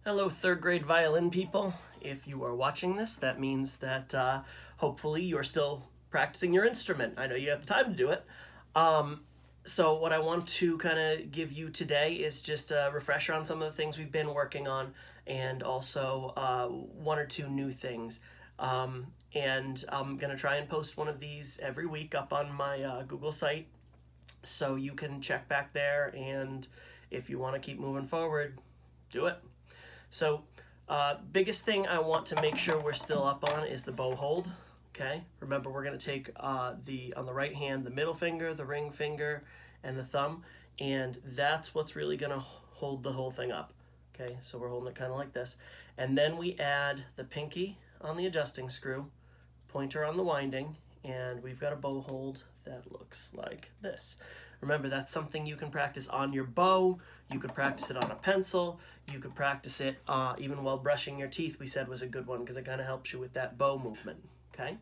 Hello, third grade violin people. If you are watching this, that means that hopefully you are still practicing your instrument. I know you have the time to do it. So what I want to kind of give you today is just a refresher on some of the things we've been working on, and also one or two new things. And I'm going to try and post one of these every week up on my Google site, so you can check back there, and if you want to keep moving forward, do it. So biggest thing I want to make sure we're still up on is the bow hold. Okay, remember we're going to take on the right hand, the middle finger, the ring finger, and the thumb, and that's what's really going to hold the whole thing up. Okay, so we're holding it kind of like this, and then we add the pinky on the adjusting screw, pointer on the winding, and we've got a bow hold that looks like this. Remember, that's something you can practice on your bow. You could practice it on a pencil. You could practice it even while brushing your teeth, we said was a good one because it kind of helps you with that bow movement. Okay,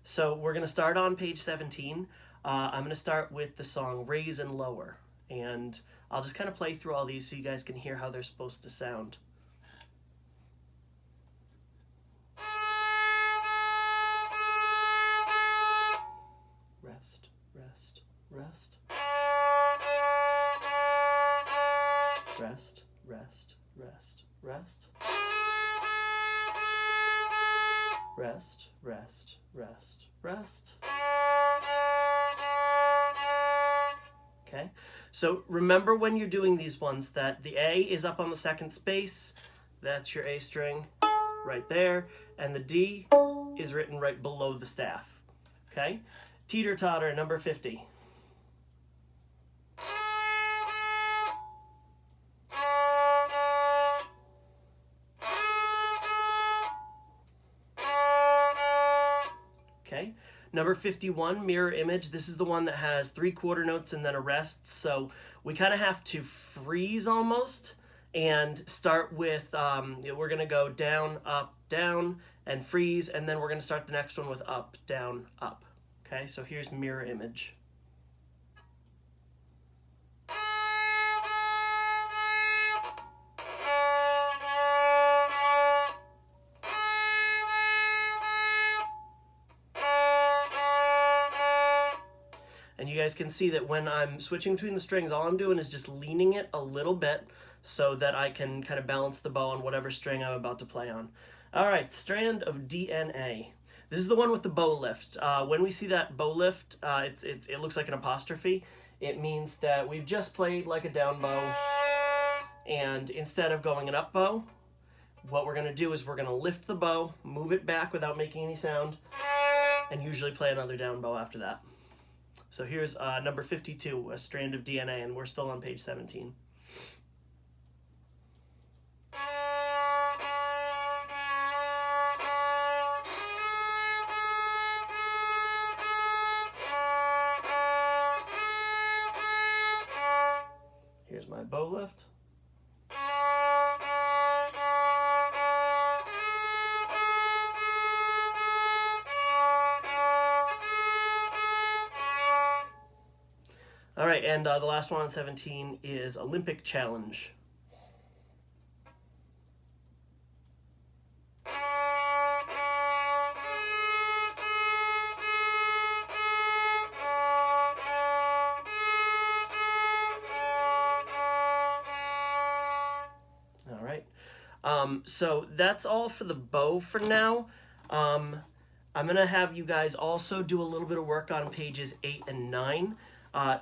so we're going to start on page 17. I'm going to start with the song Raise and Lower, and I'll just kind of play through all these so you guys can hear how they're supposed to sound. Rest, rest, rest. Rest, rest, rest, rest. Rest, rest, rest, rest. Okay, so remember when you're doing these ones that the A is up on the second space, that's your A string right there, and the D is written right below the staff. Okay, teeter-totter, number 50. Okay, number 51, mirror image. This is the one that has 3 quarter notes and then a rest. So we kind of have to freeze almost and start with, we're going to go down, down, and freeze. And then we're going to start the next one with up, down, up. Okay, so here's mirror image. And you guys can see that when I'm switching between the strings, all I'm doing is just leaning it a little bit so that I can kind of balance the bow on whatever string I'm about to play on. All right, strand of DNA. This is the one with the bow lift. When we see that bow lift, it looks like an apostrophe. It means that we've just played like a down bow, and instead of going an up bow, what we're going to do is we're going to lift the bow, move it back without making any sound, and usually play another down bow after that. So here's number 52, a strand of DNA, and we're still on page 17. Here's my bow lift. All right, and the last one on 17 is Olympic Challenge. All right, so that's all for the bow for now. I'm going to have you guys also do a little bit of work on pages 8 and 9.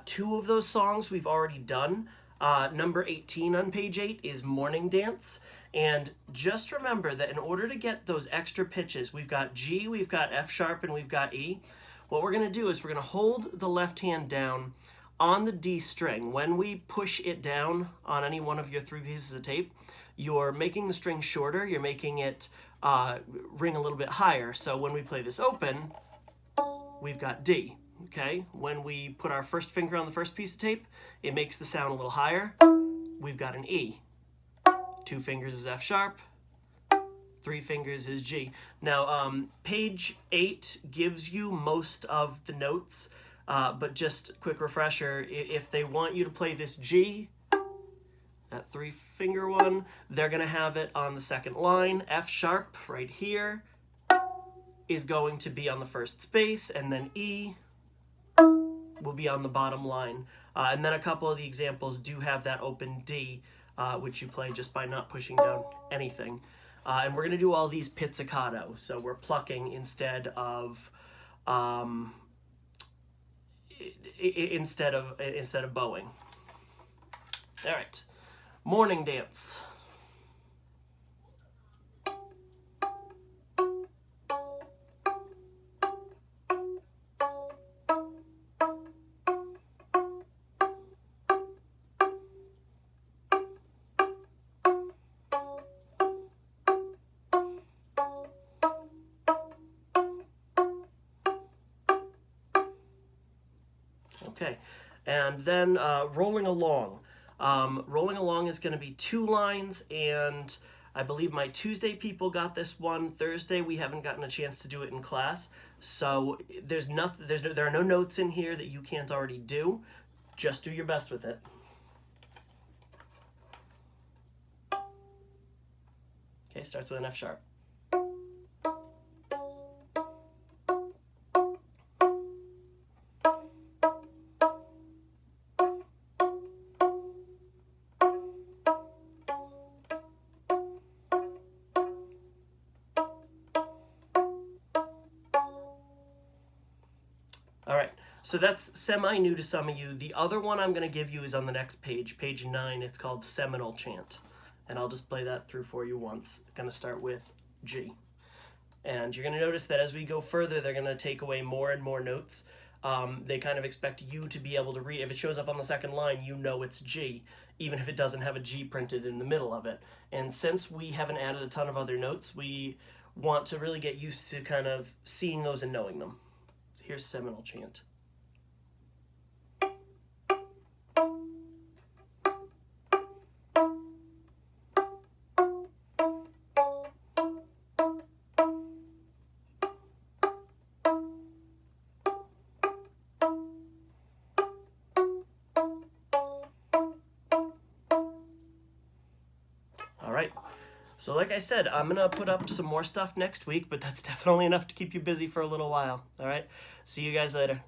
2 of those songs we've already done. Number 18 on page 8 is Morning Dance. And just remember that in order to get those extra pitches, we've got G, we've got F sharp, and we've got E. What we're going to do is we're going to hold the left hand down on the D string. When we push it down on any one of your 3 pieces of tape, you're making the string shorter, you're making it ring a little bit higher. So when we play this open, we've got D. Okay, when we put our first finger on the first piece of tape, it makes the sound a little higher. We've got an E. 2 fingers is F sharp. 3 fingers is G. Now, page 8 gives you most of the notes, but just quick refresher, if they want you to play this G, that 3-finger one. They're going to have it on the second line. F sharp right here is going to be on the first space, and then E will be on the bottom line. And then a couple of the examples do have that open D, which you play just by not pushing down anything. And we're going to do all these pizzicato, so we're plucking instead of bowing. All right, morning dance. Okay, and then rolling along. Rolling along is going to be 2 lines, and I believe my Tuesday people got this one. Thursday we haven't gotten a chance to do it in class, so there are no notes in here that you can't already do. Just do your best with it. Okay, starts with an F sharp. All right, so that's semi-new to some of you. The other one I'm going to give you is on the next page, page 9. It's called Seminole Chant. And I'll just play that through for you once. I'm going to start with G. And you're going to notice that as we go further, they're going to take away more and more notes. They kind of expect you to be able to read. If it shows up on the second line, you know it's G, even if it doesn't have a G printed in the middle of it. And since we haven't added a ton of other notes, we want to really get used to kind of seeing those and knowing them. Here's Seminole Chant. All right. So like I said, I'm going to put up some more stuff next week, but that's definitely enough to keep you busy for a little while. All right. See you guys later.